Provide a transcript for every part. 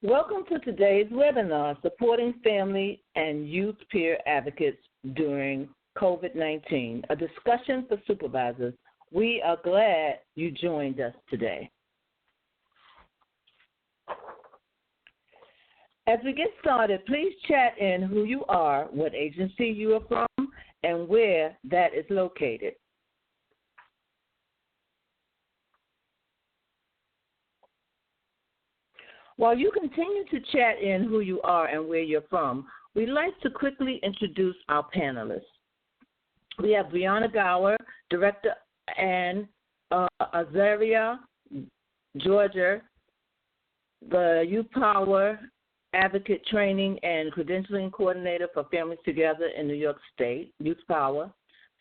Welcome to today's webinar, Supporting Family and Youth Peer Advocates During COVID-19, a discussion for supervisors. We are glad you joined us today. As we get started, please chat in who you are, what agency you are from, and where that is located. While you continue to chat in who you are and where you're from, we'd like to quickly introduce our panelists. We have Brianna Gower, Director, and Azaria, Georgia, the Youth Power Advocate Training and Credentialing Coordinator for Families Together in New York State, Youth Power.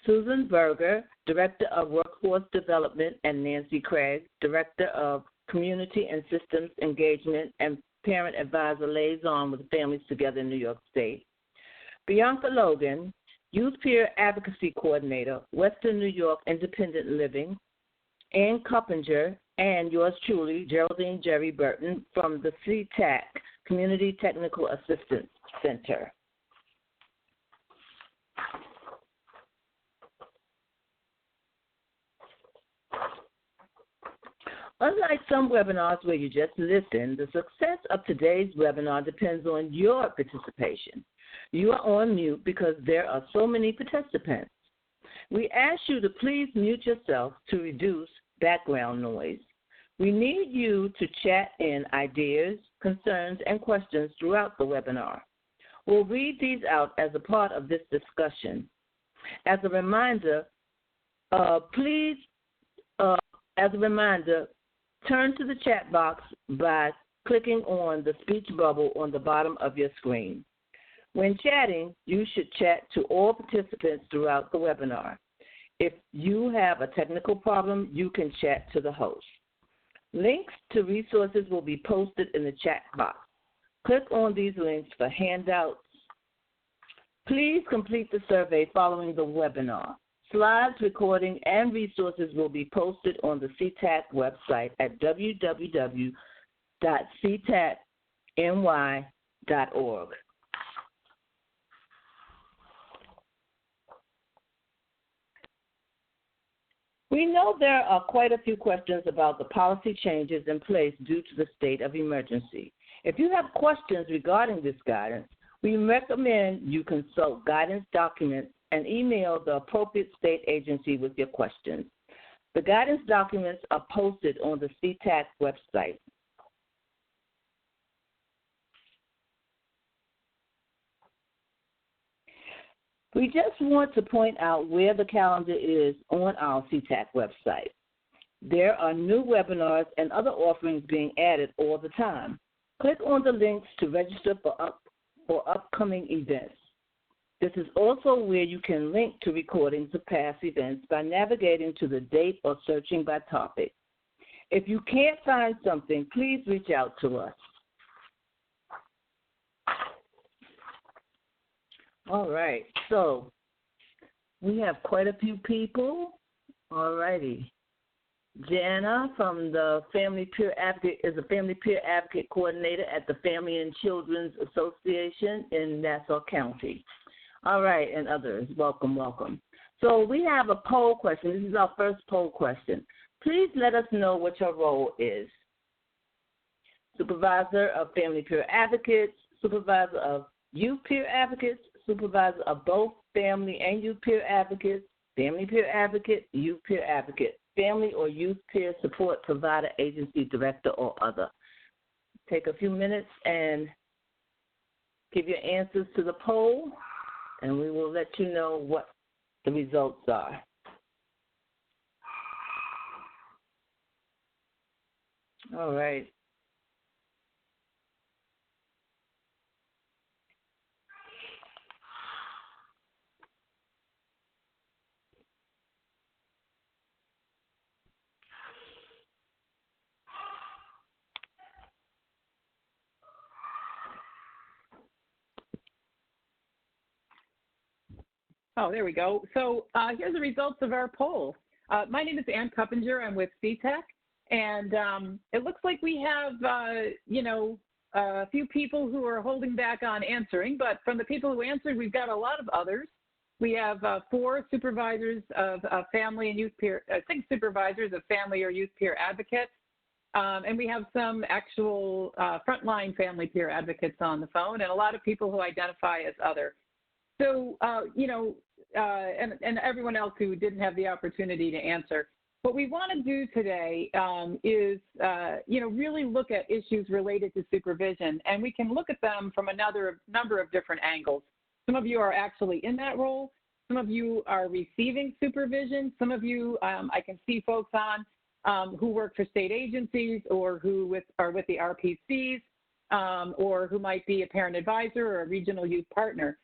Susan Berger, Director of Workforce Development, and Nancy Craig, Director of Community and Systems Engagement and Parent Advisor Liaison with Families Together in New York State. Bianca Logan, Youth Peer Advocacy Coordinator, Western New York Independent Living. Ann Cuppinger, and yours truly, Geraldine Jerry Burton from the CTAC, Community Technical Assistance Center. Unlike some webinars where you just listen, the success of today's webinar depends on your participation. You are on mute because there are so many participants. We ask you to please mute yourself to reduce background noise. We need you to chat in ideas, concerns, and questions throughout the webinar. We'll read these out as a part of this discussion. As a reminder, turn to the chat box by clicking on the speech bubble on the bottom of your screen. When chatting, you should chat to all participants throughout the webinar. If you have a technical problem, you can chat to the host. Links to resources will be posted in the chat box. Click on these links for handouts. Please complete the survey following the webinar. Slides, recording, and resources will be posted on the CTAC website at www.ctacny.org. We know there are quite a few questions about the policy changes in place due to the state of emergency. If you have questions regarding this guidance, we recommend you consult guidance documents and email the appropriate state agency with your questions. The guidance documents are posted on the CTAC website. We just want to point out where the calendar is on our CTAC website. There are new webinars and other offerings being added all the time. Click on the links to register for upcoming events. This is also where you can link to recordings of past events by navigating to the date or searching by topic. If you can't find something, please reach out to us. All right, so we have quite a few people. All righty. Jana from the Family Peer Advocate is a Family Peer Advocate Coordinator at the Family and Children's Association in Nassau County. All right, and others, welcome, welcome. So we have a poll question. This is our first poll question. Please let us know what your role is. Supervisor of Family Peer Advocates, Supervisor of Youth Peer Advocates, Supervisor of both Family and Youth Peer Advocates, Family Peer Advocate, Youth Peer Advocate, Family or Youth Peer Support Provider Agency Director or other. Take a few minutes and give your answers to the poll, and we will let you know what the results are. All right. Oh, there we go. So here's the results of our poll. My name is Ann Cuppinger. I'm with CTAC, and it looks like we have, a few people who are holding back on answering, but from the people who answered, we've got a lot of others. We have 4 supervisors of family and youth peer, 6 supervisors of family or youth peer advocates, and we have some actual frontline family peer advocates on the phone, and a lot of people who identify as other. So, and everyone else who didn't have the opportunity to answer. What we want to do today is, really look at issues related to supervision, and we can look at them from number of different angles. Some of you are actually in that role. Some of you are receiving supervision. Some of you, I can see folks on who work for state agencies or who are with the RPCs, or who might be a parent advisor or a regional youth partner.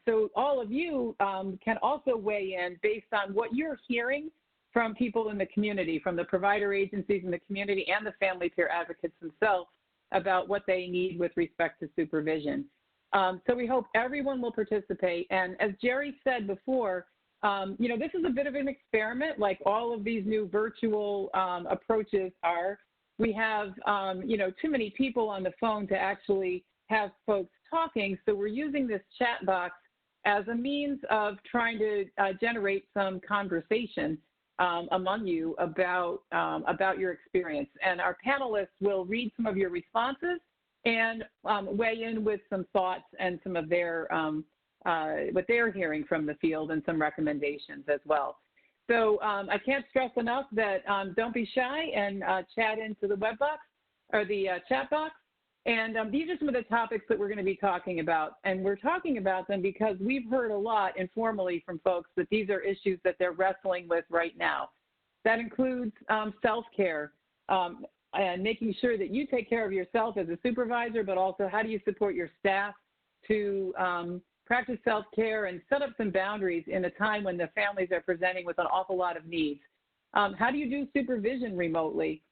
So all of you can also weigh in based on what you're hearing from people in the community, from the provider agencies in the community and the family peer advocates themselves about what they need with respect to supervision. So we hope everyone will participate. And as Jerry said before, this is a bit of an experiment, like all of these new virtual approaches are. We have, too many people on the phone to actually have folks talking, so we're using this chat box as a means of trying to generate some conversation among you about your experience. And our panelists will read some of your responses and weigh in with some thoughts and some of their what they're hearing from the field and some recommendations as well. So I can't stress enough that don't be shy and chat into the web box or the chat box. And these are some of the topics that we're going to be talking about. And we're talking about them because we've heard a lot informally from folks that these are issues that they're wrestling with right now. That includes self-care, and making sure that you take care of yourself as a supervisor, but also how do you support your staff to practice self-care and set up some boundaries in a time when the families are presenting with an awful lot of needs. How do you do supervision remotely?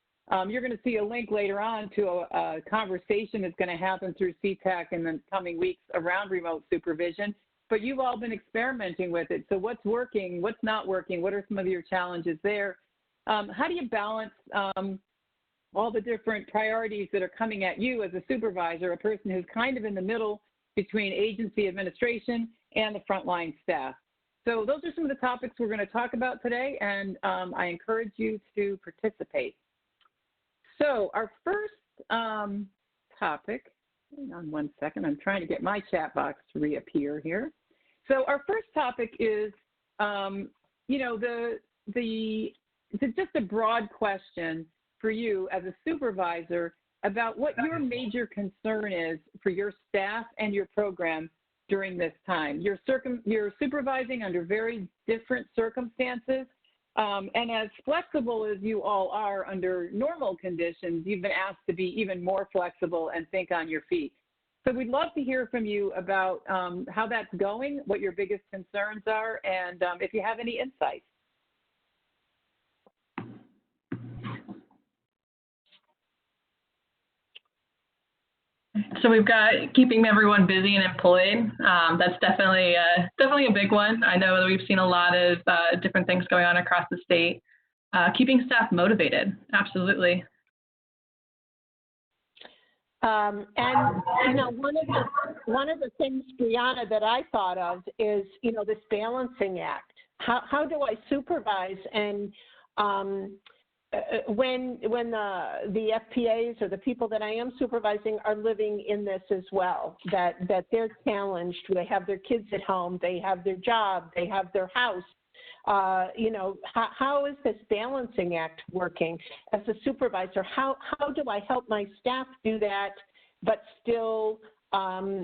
You're going to see a link later on to a conversation that's going to happen through CTAC in the coming weeks around remote supervision, but you've all been experimenting with it. So what's working, what's not working, what are some of your challenges there? How do you balance all the different priorities that are coming at you as a supervisor, a person who's kind of in the middle between agency administration and the frontline staff? So those are some of the topics we're going to talk about today, and I encourage you to participate. So our first topic, hang on one second, I'm trying to get my chat box to reappear here. So our first topic is, just a broad question for you as a supervisor about what your major concern is for your staff and your program during this time. You're supervising under very different circumstances. And as flexible as you all are under normal conditions, you've been asked to be even more flexible and think on your feet. So we'd love to hear from you about how that's going, what your biggest concerns are, and if you have any insights. So we've got keeping everyone busy and employed. That's definitely a big one. I know that we've seen a lot of different things going on across the state. Keeping staff motivated, absolutely. And one of the things, Brianna, that I thought of is this balancing act. How do I supervise and when the FPAs or the people that I am supervising are living in this as well, that they're challenged, they have their kids at home, they have their job, they have their house. How is this balancing act working as a supervisor? How do I help my staff do that, but still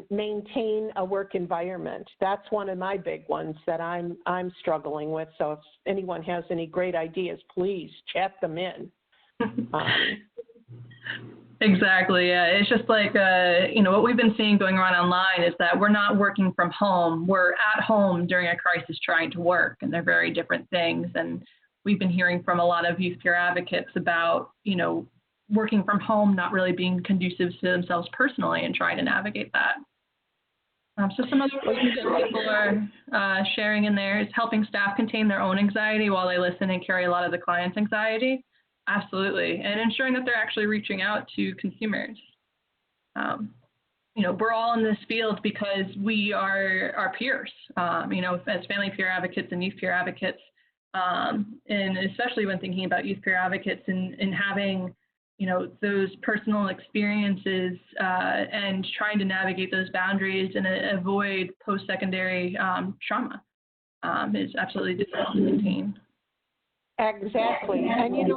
maintain a work environment? That's one of my big ones that I'm struggling with. So if anyone has any great ideas, please chat them in. Exactly. Yeah. It's just like, what we've been seeing going on online is that we're not working from home. We're at home during a crisis trying to work, and they're very different things. And we've been hearing from a lot of youth peer advocates about, working from home not really being conducive to themselves personally and trying to navigate that. So some other things that people are sharing in there is helping staff contain their own anxiety while they listen and carry a lot of the client's anxiety. Absolutely. And ensuring that they're actually reaching out to consumers. We're all in this field because we are our peers, as family peer advocates and youth peer advocates, and especially when thinking about youth peer advocates and having, those personal experiences and trying to navigate those boundaries and avoid post-secondary trauma is absolutely difficult to maintain. Exactly. And,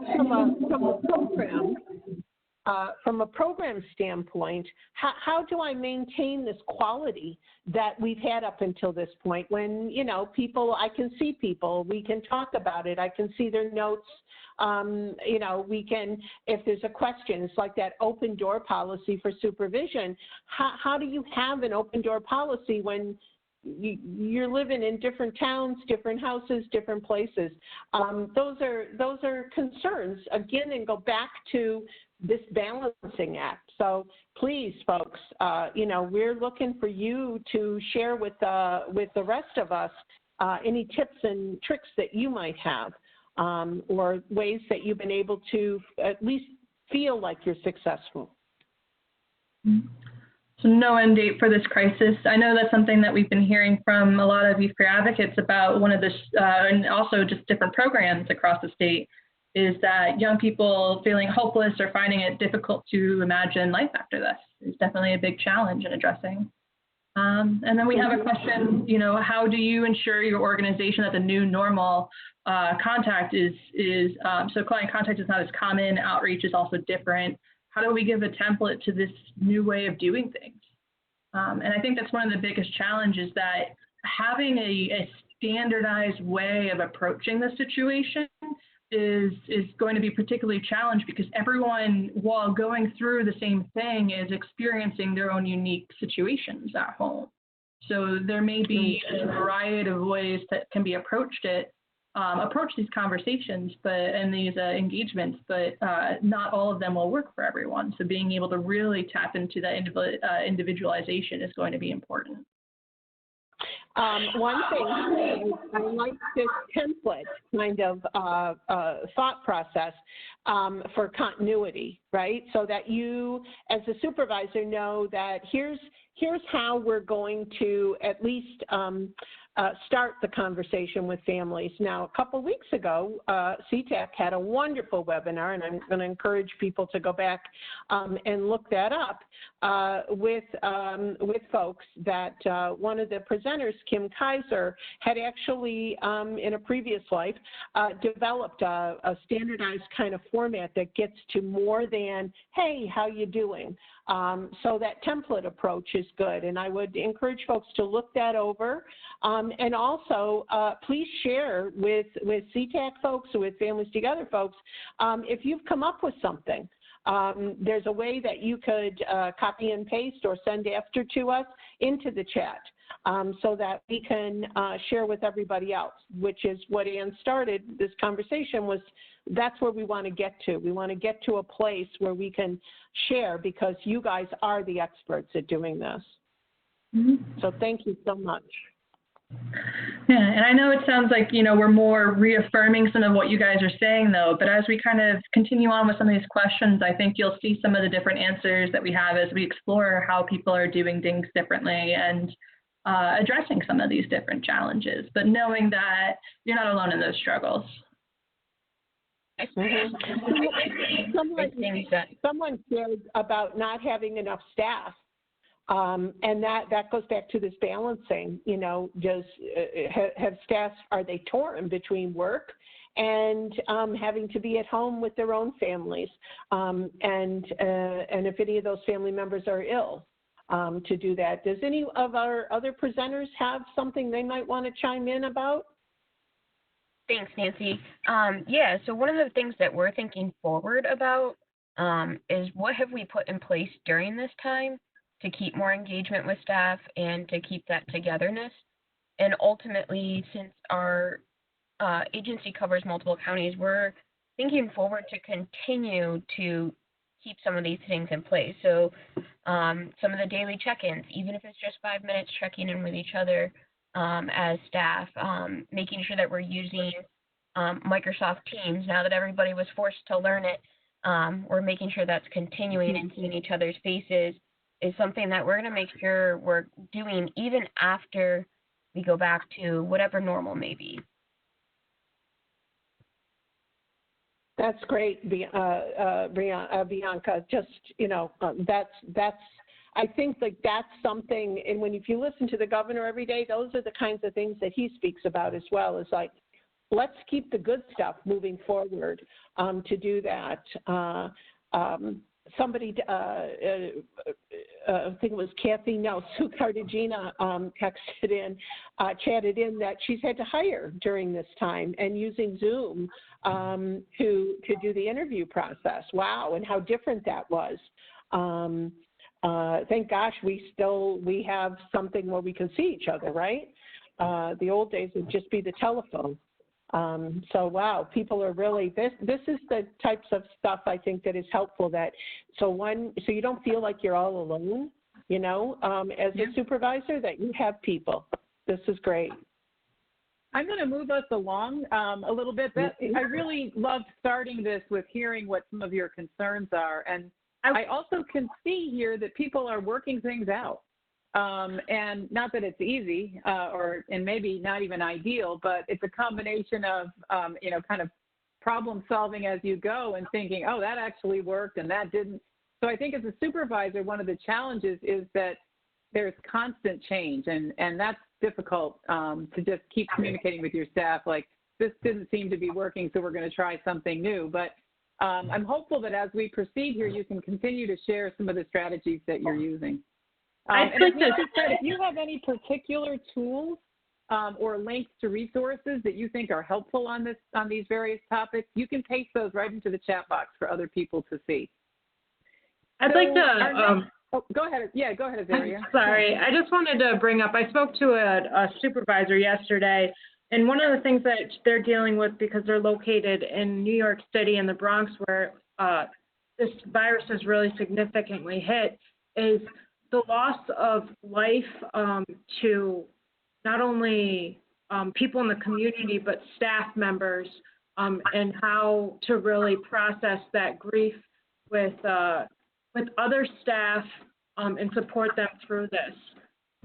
from a program standpoint, how do I maintain this quality that we've had up until this point when, I can see people, we can talk about it, I can see their notes, we can, if there's a question, it's like that open door policy for supervision. How do you have an open door policy when you're living in different towns, different houses, different places? Those are concerns, again, and go back to this balancing act. So please, folks, we're looking for you to share with the rest of us any tips and tricks that you might have, or ways that you've been able to at least feel like you're successful. So no end date for this crisis. I know that's something that we've been hearing from a lot of youth peer advocates about. One of the, and also just different programs across the state, is that young people feeling hopeless or finding it difficult to imagine life after this is definitely a big challenge in addressing. And then we have a question, how do you ensure your organization that the new normal contact is so client contact is not as common, outreach is also different. How do we give a template to this new way of doing things? And I think that's one of the biggest challenges, that having a standardized way of approaching the situation is going to be particularly challenged, because everyone, while going through the same thing, is experiencing their own unique situations at home. So there may be a variety of ways that can be approach these conversations, and these engagements, but not all of them will work for everyone. So being able to really tap into that individualization is going to be important. One thing, I like this template kind of thought process for continuity, right? So that you, as a supervisor, know that here's how we're going to at least start the conversation with families. Now, a couple weeks ago, CTAC had a wonderful webinar, and I'm going to encourage people to go back and look that up with folks that one of the presenters, Kim Kaiser, had actually, in a previous life, developed a standardized kind of format that gets to more than, hey, how you doing? So that template approach is good, and I would encourage folks to look that over. And also, please share with CTAC folks or with Families Together folks if you've come up with something. There's a way that you could copy and paste or send after to us into the chat so that we can share with everybody else, which is what Ann started this conversation was. That's where we want to get to. We want to get to a place where we can share, because you guys are the experts at doing this. Mm-hmm. So thank you so much. Yeah, and I know it sounds like, we're more reaffirming some of what you guys are saying, though, but as we kind of continue on with some of these questions, I think you'll see some of the different answers that we have as we explore how people are doing things differently and addressing some of these different challenges, but knowing that you're not alone in those struggles. Mm-hmm. Someone shared about not having enough staff. And that goes back to this balancing, have staff, are they torn between work and having to be at home with their own families? And if any of those family members are ill, to do that. Does any of our other presenters have something they might want to chime in about? Thanks, Nancy. Yeah, so one of the things that we're thinking forward about is what have we put in place during this time to keep more engagement with staff and to keep that togetherness. And ultimately, since our agency covers multiple counties, we're thinking forward to continue to keep some of these things in place. So some of the daily check-ins, even if it's just 5 minutes checking in with each other as staff, making sure that we're using Microsoft Teams now that everybody was forced to learn it. We're making sure that's continuing and seeing each other's faces is something that we're going to make sure we're doing even after we go back to whatever normal may be. That's great, Bianca. Just, that's I think like that's something, and if you listen to the governor every day, those are the kinds of things that he speaks about as well. Is like, let's keep the good stuff moving forward. To do that, somebody, I think it was Kathy, no, Sue Cartagena texted in, chatted in that she's had to hire during this time and using Zoom to do the interview process. Wow, and how different that was. Thank gosh we have something where we can see each other, right? The old days would just be the telephone. So wow, people are really, this is the types of stuff I think that is helpful, so you don't feel like you're all alone, as a supervisor, that you have people. This is great. I'm going to move us along a little bit. I really loved starting this with hearing what some of your concerns are. And I also can see here that people are working things out. And not that it's easy and maybe not even ideal, but it's a combination of, kind of problem solving as you go and thinking, oh, that actually worked and that didn't. So I think as a supervisor, one of the challenges is that there's constant change, and that's difficult to just keep communicating with your staff like, this didn't seem to be working, so we're going to try something new. But I'm hopeful that as we proceed here, you can continue to share some of the strategies that you're using. And if you have any particular tools or links to resources that you think are helpful on these various topics, you can paste those right into the chat box for other people to see. I'd like to. Go ahead. Yeah, go ahead, Azaria. Sorry, I just wanted to bring up. I spoke to a supervisor yesterday, and one of the things that they're dealing with, because they're located in New York City and the Bronx, where this virus has really significantly hit, is the loss of life to not only people in the community, but staff members, and how to really process that grief with other staff and support them through this.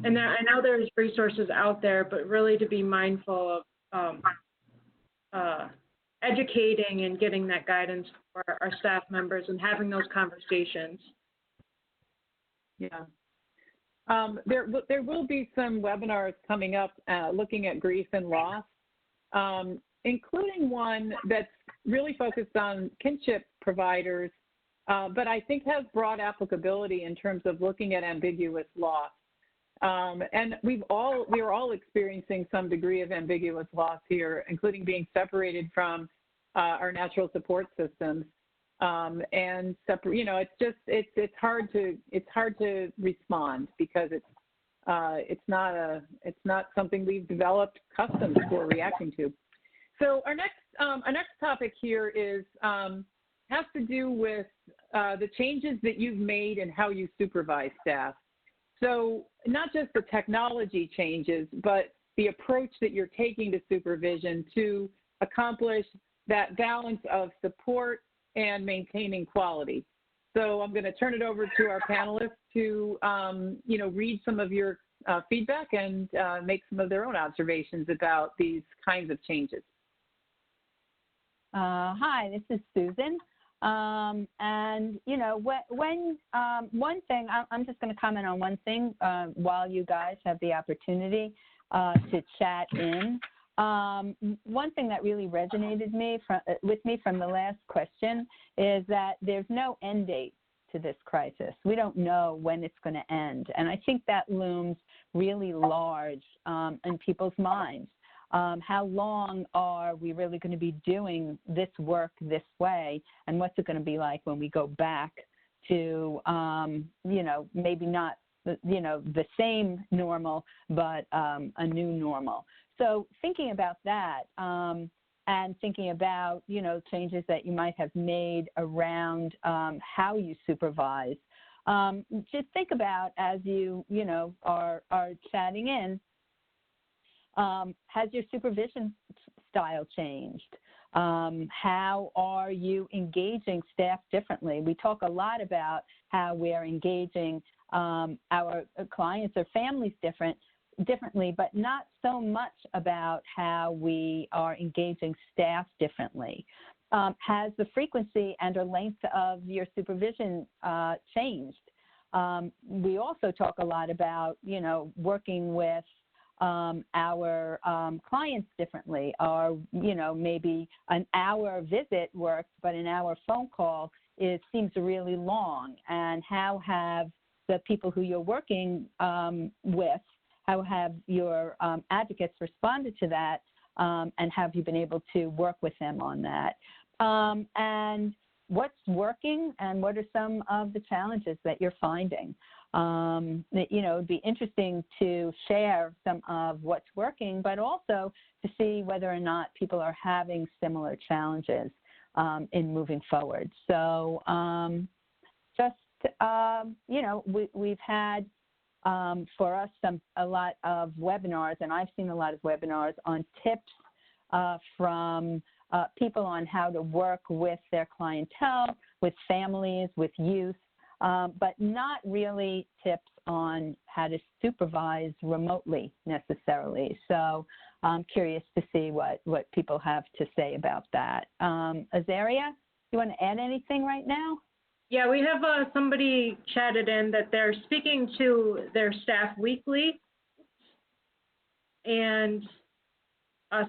And I know there's resources out there, but really to be mindful of educating and getting that guidance for our staff members and having those conversations. Yeah. There will be some webinars coming up looking at grief and loss, including one that's really focused on kinship providers, but I think has broad applicability in terms of looking at ambiguous loss. And we are all experiencing some degree of ambiguous loss here, including being separated from our natural support systems. And it's hard to respond because it's not something we've developed customs for reacting to. So our next topic here is has to do with the changes that you've made in how you supervise staff. So not just the technology changes, but the approach that you're taking to supervision to accomplish that balance of support and maintaining quality. So I'm going to turn it over to our panelists to, read some of your feedback and make some of their own observations about these kinds of changes. Hi, this is Susan. And, one thing, I'm just going to comment on one thing while you guys have the opportunity to chat in. One thing that really resonated with me from the last question is that there's no end date to this crisis. We don't know when it's going to end. And I think that looms really large in people's minds. How long are we really going to be doing this work this way? And what's it going to be like when we go back to, maybe not, the same normal, but a new normal. So thinking about that and thinking about, changes that you might have made around how you supervise, just think about as you, are chatting in, has your supervision style changed? How are you engaging staff differently? We talk a lot about how we're engaging our clients or families differently, but not so much about how we are engaging staff differently. Has the frequency and or length of your supervision changed? We also talk a lot about, working with our clients differently, or, maybe an hour visit works, but an hour phone call seems really long. And how have the people who you're working with, how have your advocates responded to that, and have you been able to work with them on that? And what's working and what are some of the challenges that you're finding? It'd be interesting to share some of what's working, but also to see whether or not people are having similar challenges in moving forward. So we've had for us a lot of webinars, and I've seen a lot of webinars on tips from people on how to work with their clientele, with families, with youth, but not really tips on how to supervise remotely necessarily. So I'm curious to see what people have to say about that. Azaria, you want to add anything right now? Yeah, we have somebody chatted in that they're speaking to their staff weekly, and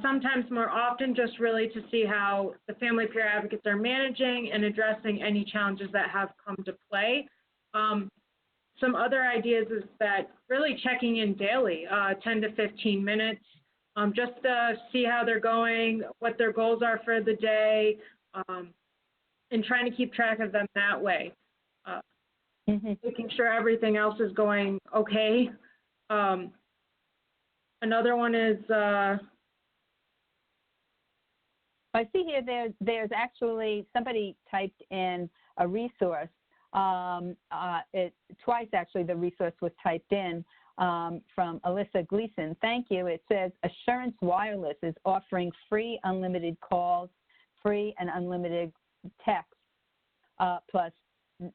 sometimes more often just really to see how the family peer advocates are managing and addressing any challenges that have come to play. Some other ideas is that really checking in daily, 10 to 15 minutes, just to see how they're going, what their goals are for the day, and trying to keep track of them that way. Making sure everything else is going okay. Another one is, I see here there's actually, somebody typed in a resource. Twice actually the resource was typed in from Alyssa Gleason. Thank you. It says Assurance Wireless is offering free unlimited calls, free and unlimited text, plus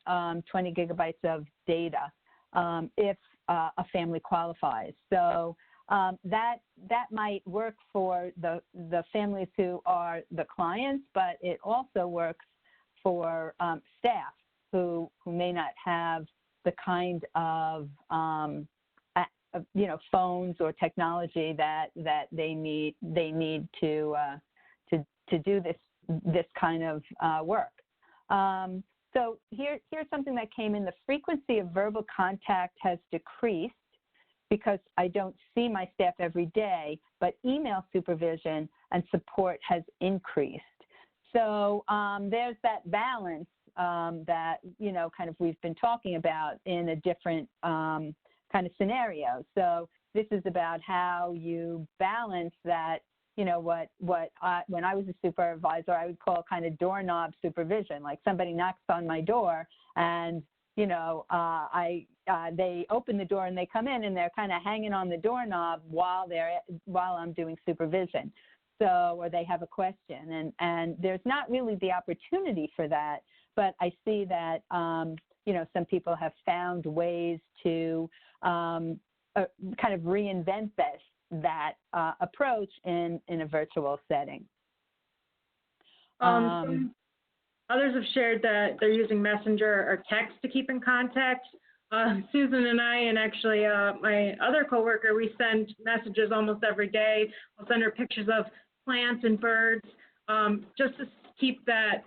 20 gigabytes of data if a family qualifies. So that might work for the families who are the clients, but it also works for staff who may not have the kind of phones or technology that they need to do this kind of work. So here's something that came in. The frequency of verbal contact has decreased because I don't see my staff every day, but email supervision and support has increased. So there's that balance that, kind of we've been talking about in a different kind of scenario. So this is about how you balance that, when I was a supervisor, I would call kind of doorknob supervision, like somebody knocks on my door and, they open the door and they come in and they're kind of hanging on the doorknob while I'm doing supervision. So, or they have a question, and there's not really the opportunity for that, but I see that, some people have found ways to kind of reinvent that approach in a virtual setting. Others have shared that they're using Messenger or text to keep in contact. Susan and I, and actually my other coworker, we send messages almost every day. I'll send her pictures of plants and birds, just to keep that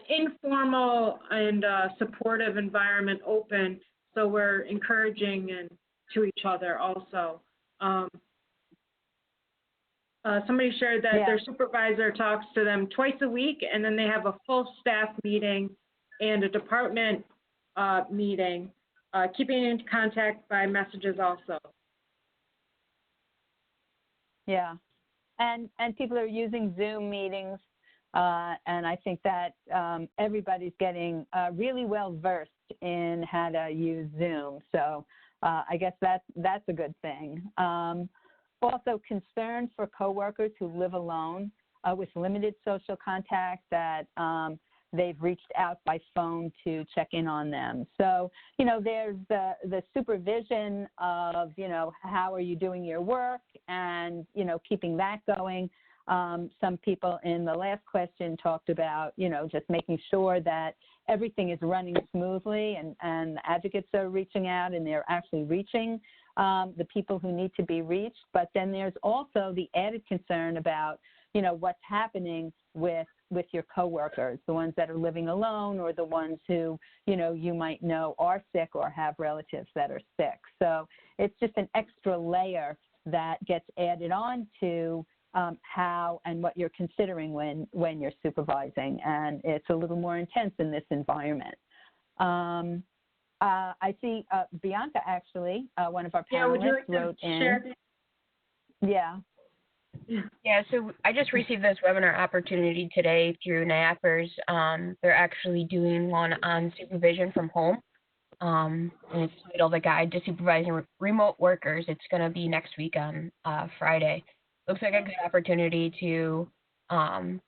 informal and supportive environment open. So we're encouraging to each other also. Somebody shared that their supervisor talks to them twice a week, and then they have a full staff meeting and a department meeting, keeping in contact by messages also. Yeah, and people are using Zoom meetings, and I think that everybody's getting really well versed in how to use Zoom. So I guess that's a good thing. Also, concern for coworkers who live alone with limited social contact, that they've reached out by phone to check in on them. So, there's the supervision of, how are you doing your work and, keeping that going. Some people in the last question talked about, just making sure that everything is running smoothly and advocates are reaching out and they're actually reaching the people who need to be reached. But then there's also the added concern about, what's happening with your coworkers, the ones that are living alone or the ones who, you might know are sick or have relatives that are sick. So it's just an extra layer that gets added on to how and what you're considering when you're supervising, and it's a little more intense in this environment. I see Bianca, actually, one of our panelists, wrote in. Yeah. Yeah, so I just received this webinar opportunity today through NAPers. They're actually doing one on supervision from home. And it's titled A Guide to Supervising Remote Workers. It's going to be next week on Friday. Looks like a good opportunity to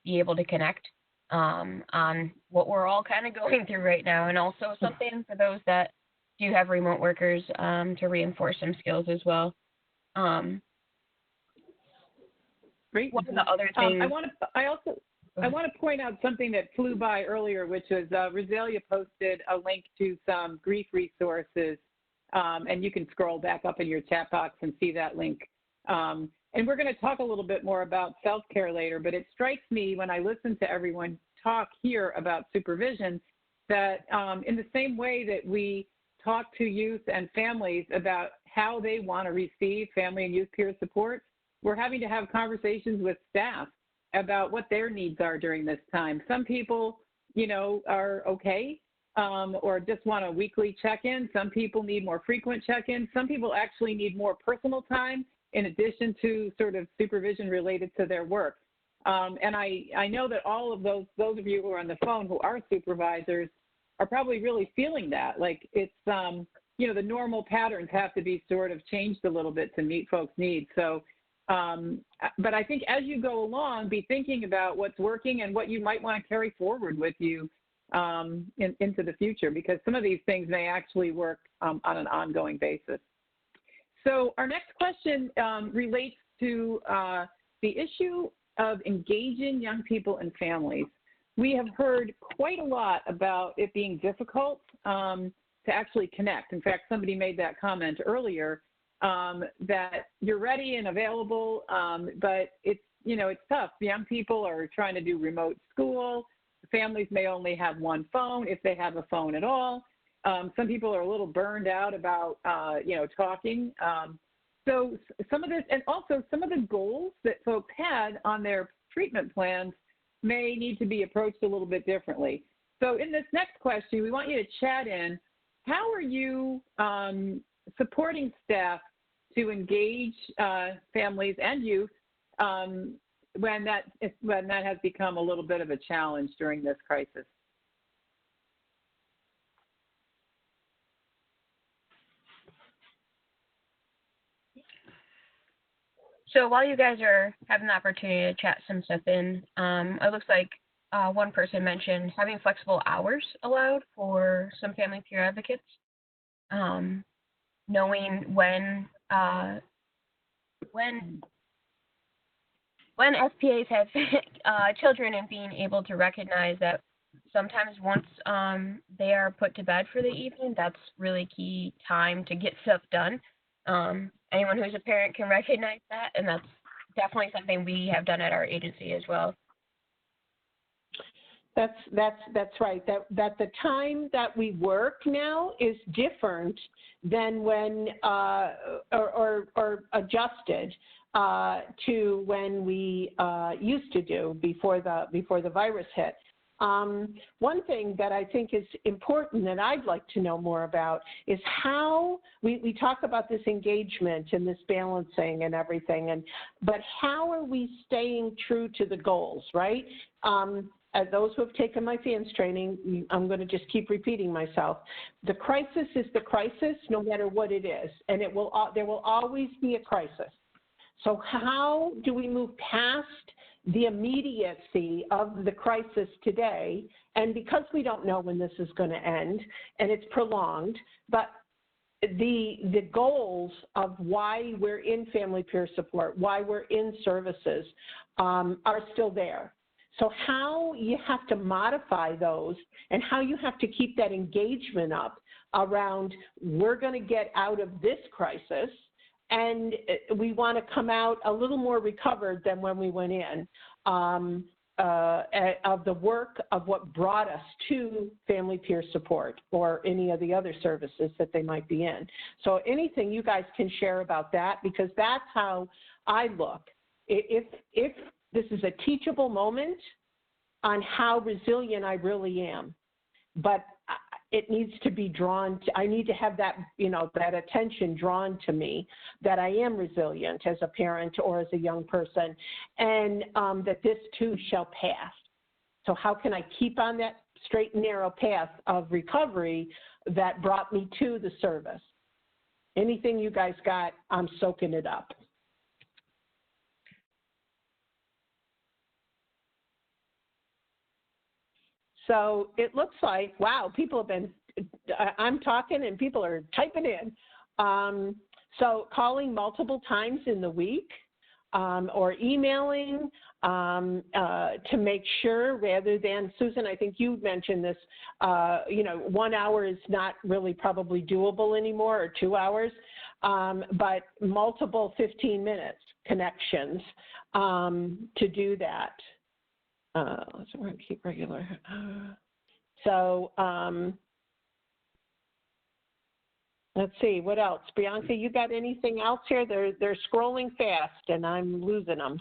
be able to connect on what we're all kind of going through right now, and also something for those that do have remote workers to reinforce some skills as well. Great. One of the other things I want to point out something that flew by earlier, which was Rosalia posted a link to some grief resources, and you can scroll back up in your chat box and see that link. And we're going to talk a little bit more about self-care later, but it strikes me when I listen to everyone talk here about supervision that in the same way that we talk to youth and families about how they want to receive family and youth peer support, we're having to have conversations with staff about what their needs are during this time. Some people, are okay or just want a weekly check-in. Some people need more frequent check-ins. Some people actually need more personal time in addition to sort of supervision related to their work. And I know that all of those of you who are on the phone who are supervisors are probably really feeling that. Like it's, the normal patterns have to be sort of changed a little bit to meet folks' needs. So, but I think as you go along, be thinking about what's working and what you might want to carry forward with you into the future, because some of these things may actually work on an ongoing basis. So our next question relates to the issue of engaging young people and families. We have heard quite a lot about it being difficult to actually connect. In fact, somebody made that comment earlier, that you're ready and available, but it's tough. Young people are trying to do remote school. Families may only have one phone, if they have a phone at all. Some people are a little burned out about, talking. So some of this, and also some of the goals that folks had on their treatment plans may need to be approached a little bit differently. So in this next question, we want you to chat in. How are you supporting staff to engage families and youth when that has become a little bit of a challenge during this crisis? So while you guys are having the opportunity to chat some stuff in, it looks like one person mentioned having flexible hours allowed for some family peer advocates, knowing when FPAs have children and being able to recognize that sometimes once they are put to bed for the evening, that's really key time to get stuff done. Anyone who's a parent can recognize that, and that's definitely something we have done at our agency as well. That's right. That the time that we work now is different than when or adjusted to when we used to do before the virus hit. One thing that I think is important that I'd like to know more about is how we talk about this engagement and this balancing and everything, but how are we staying true to the goals, right? As those who have taken my FANS training, I'm going to just keep repeating myself. The crisis is the crisis, no matter what it is, and there will always be a crisis. So how do we move past the immediacy of the crisis today, and because we don't know when this is going to end, and it's prolonged, but the goals of why we're in family peer support, why we're in services, are still there. So how you have to modify those and how you have to keep that engagement up around, we're going to get out of this crisis and we want to come out a little more recovered than when we went in, of the work of what brought us to family peer support or any of the other services that they might be in. So anything you guys can share about that, because that's how I look. If this is a teachable moment on how resilient I really am, but it needs to be drawn to, I need to have that, that attention drawn to me that I am resilient as a parent or as a young person, and that this too shall pass. So how can I keep on that straight and narrow path of recovery that brought me to the service? Anything you guys got, I'm soaking it up. So it looks like, wow, people have been, I'm talking and people are typing in. So calling multiple times in the week or emailing to make sure, rather than, Susan, I think you mentioned this, 1 hour is not really probably doable anymore, or 2 hours, but multiple 15 minutes connections to do that. Let's keep regular. Let's see, what else? Bianca, you got anything else here? They're scrolling fast and I'm losing them.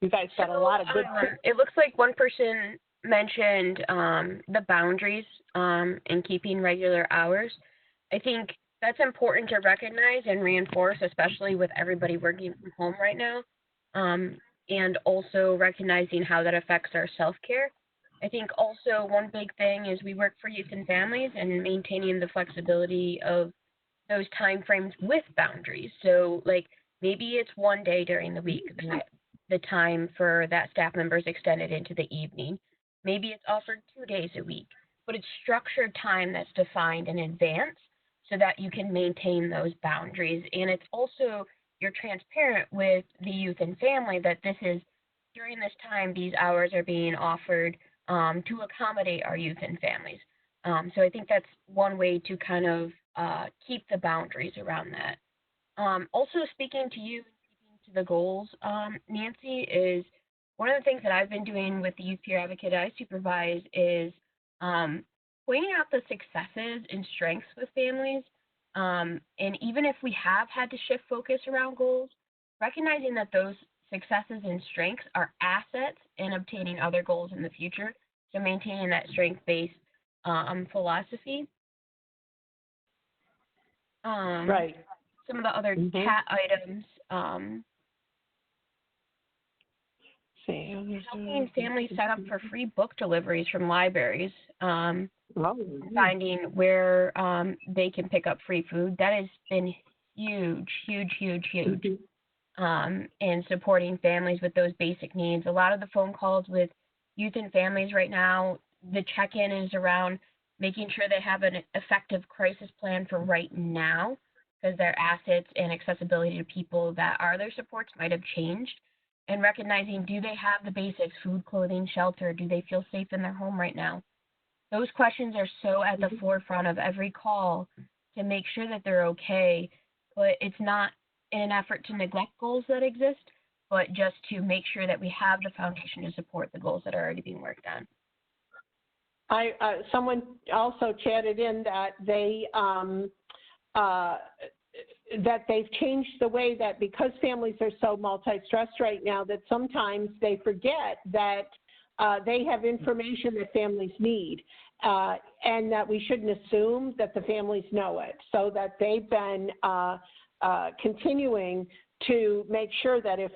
You guys got a lot of good. It looks like one person mentioned the boundaries in keeping regular hours. I think that's important to recognize and reinforce, especially with everybody working from home right now. And also recognizing how that affects our self-care. I think also one big thing is we work for youth and families, and maintaining the flexibility of those time frames with boundaries. So like maybe it's one day during the week that the time for that staff member is extended into the evening. Maybe it's offered 2 days a week, but it's structured time that's defined in advance so that you can maintain those boundaries. And it's also, you're transparent with the youth and family that this is, during this time, these hours are being offered to accommodate our youth and families. So I think that's one way to kind of keep the boundaries around that. Also speaking to you, speaking to the goals, Nancy, is one of the things that I've been doing with the Youth Peer Advocate I supervise is pointing out the successes and strengths with families. And even if we have had to shift focus around goals, recognizing that those successes and strengths are assets in obtaining other goals in the future. So maintaining that strength-based philosophy. Right. Some of the other chat items. Helping families set up for free book deliveries from libraries. Finding where they can pick up free food. That has been huge. And supporting families with those basic needs. A lot of the phone calls with youth and families right now, the check-in is around making sure they have an effective crisis plan for right now, because their assets and accessibility to people that are their supports might have changed. And recognizing, do they have the basics, food, clothing, shelter? Do they feel safe in their home right now? Those questions are so at the forefront of every call to make sure that they're okay, but it's not in an effort to neglect goals that exist, but just to make sure that we have the foundation to support the goals that are already being worked on. Someone also chatted in that they've changed the way that, because families are so multi-stressed right now, that sometimes they forget that they have information that families need, and that we shouldn't assume that the families know it. So that they've been continuing to make sure that if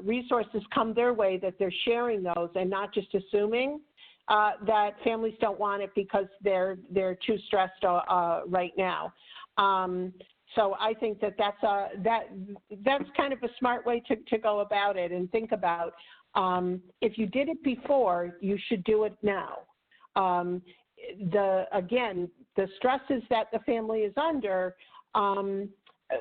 resources come their way, that they're sharing those and not just assuming that families don't want it because they're too stressed right now. So I think that's kind of a smart way to go about it, and think about If you did it before, you should do it now. Again, the stresses that the family is under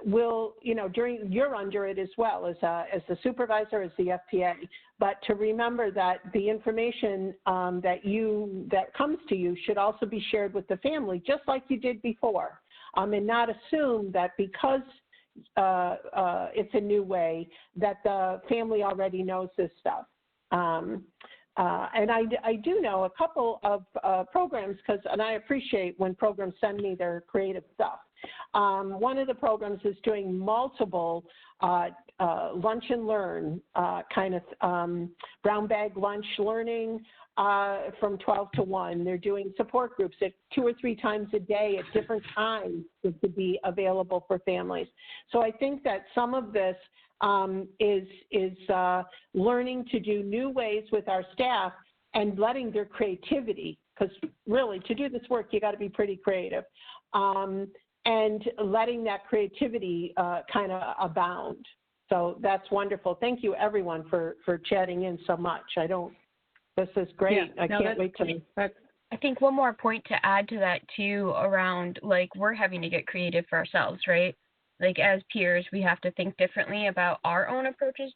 will, you're under it as well as the supervisor, as the FPA. But to remember that the information that comes to you should also be shared with the family, just like you did before, and not assume that because it's a new way that the family already knows this stuff. And I do know a couple of programs, and I appreciate when programs send me their creative stuff. One of the programs is doing multiple lunch and learn kind of brown bag lunch learning from 12 to 1. They're doing support groups at 2 or 3 times a day at different times to be available for families. So I think that some of this is learning to do new ways with our staff and letting their creativity, because really to do this work, you got to be pretty creative, and letting that creativity kind of abound. So that's wonderful. Thank you, everyone, for chatting in so much. This is great. Yeah, I can't wait to. I think one more point to add to that too, around like we're having to get creative for ourselves, right? Like as peers, we have to think differently about our own approaches.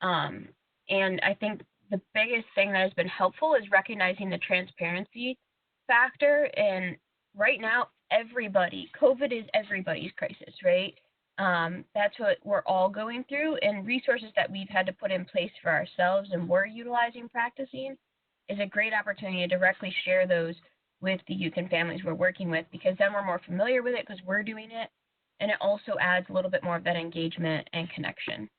And I think the biggest thing that has been helpful is recognizing the transparency factor. And right now, COVID is everybody's crisis, right? That's what we're all going through, and resources that we've had to put in place for ourselves and we're utilizing, practicing, is a great opportunity to directly share those with the youth and families we're working with, because then we're more familiar with it because we're doing it, and it also adds a little bit more of that engagement and connection.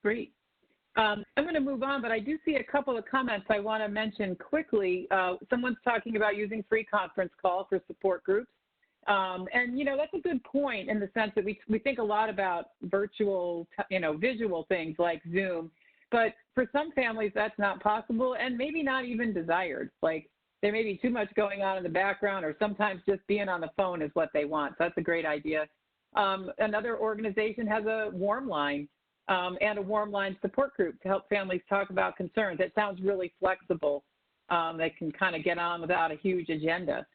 Great. I'm going to move on, but I do see a couple of comments I want to mention quickly. Someone's talking about using free conference call for support groups. And, that's a good point in the sense that we think a lot about virtual, visual things like Zoom, but for some families that's not possible and maybe not even desired. Like there may be too much going on in the background, or sometimes just being on the phone is what they want. So that's a great idea. Another organization has a warm line and a warm line support group to help families talk about concerns. It sounds really flexible. They can kind of get on without a huge agenda.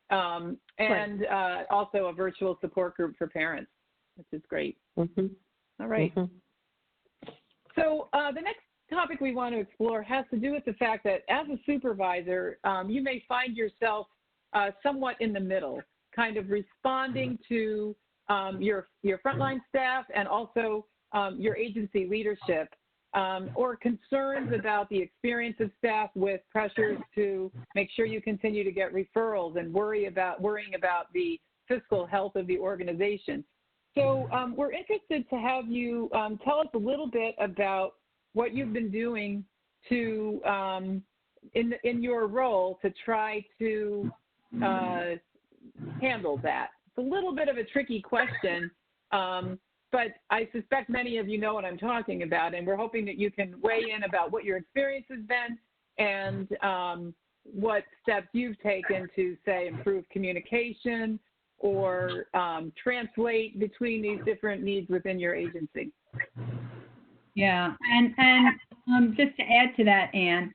And also a virtual support group for parents, which is great. Mm-hmm. All right. Mm-hmm. So the next topic we want to explore has to do with the fact that as a supervisor, you may find yourself somewhat in the middle, kind of responding to your frontline staff and also your agency leadership, or concerns about the experience of staff with pressures to make sure you continue to get referrals and worrying about the fiscal health of the organization. So we're interested to have you tell us a little bit about what you've been doing to, in your role, to try to handle that. It's a little bit of a tricky question. But I suspect many of you know what I'm talking about, and we're hoping that you can weigh in about what your experience has been and what steps you've taken to, say, improve communication or translate between these different needs within your agency. Yeah, and just to add to that, Anne,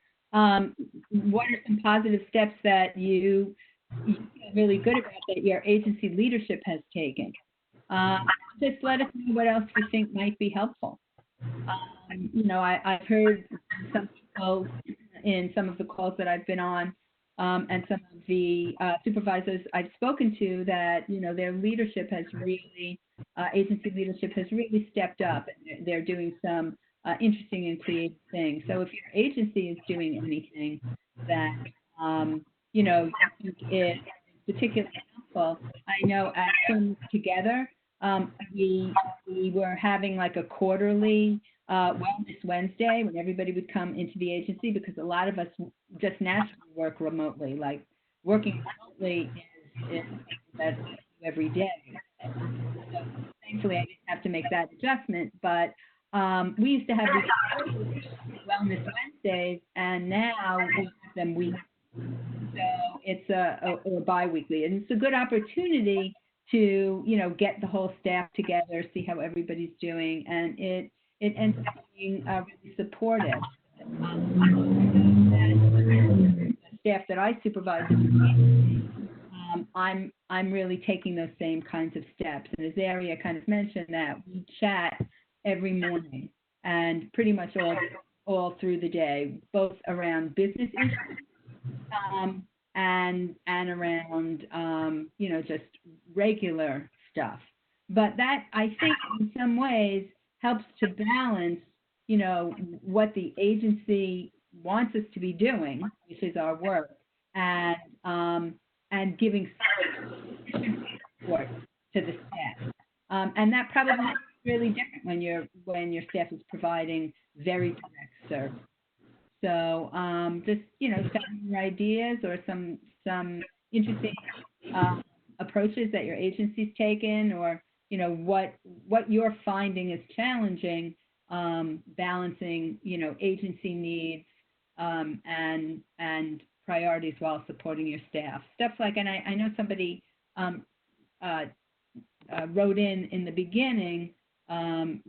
what are some positive steps that you feel really good about that your agency leadership has taken? Just let us know what else you think might be helpful. I've heard some people in some of the calls that I've been on, and some of the supervisors I've spoken to, that their leadership has really, agency leadership has really stepped up, and they're doing some interesting and creative things. So if your agency is doing anything that you think is particularly helpful, I know at Swim Together, we were having like a quarterly Wellness Wednesday when everybody would come into the agency, because a lot of us just naturally work remotely. Like working remotely is that every day. So thankfully, I didn't have to make that adjustment. But we used to have these Wellness Wednesdays, and now we have them weekly. So it's or bi-weekly, and it's a good opportunity to, get the whole staff together, see how everybody's doing, and it ends up being really supportive. The staff that I supervise, I'm really taking those same kinds of steps. And as Aria kind of mentioned, that we chat every morning and pretty much all through the day, both around business issues and around just regular stuff. But that, I think, in some ways helps to balance what the agency wants us to be doing, which is our work, and giving support to the staff. And that probably is really different when your staff is providing very direct service. So just some your ideas or some interesting approaches that your agency's taken, or what you're finding is challenging, balancing agency needs and priorities while supporting your staff. Stuff like, and I know somebody wrote in the beginning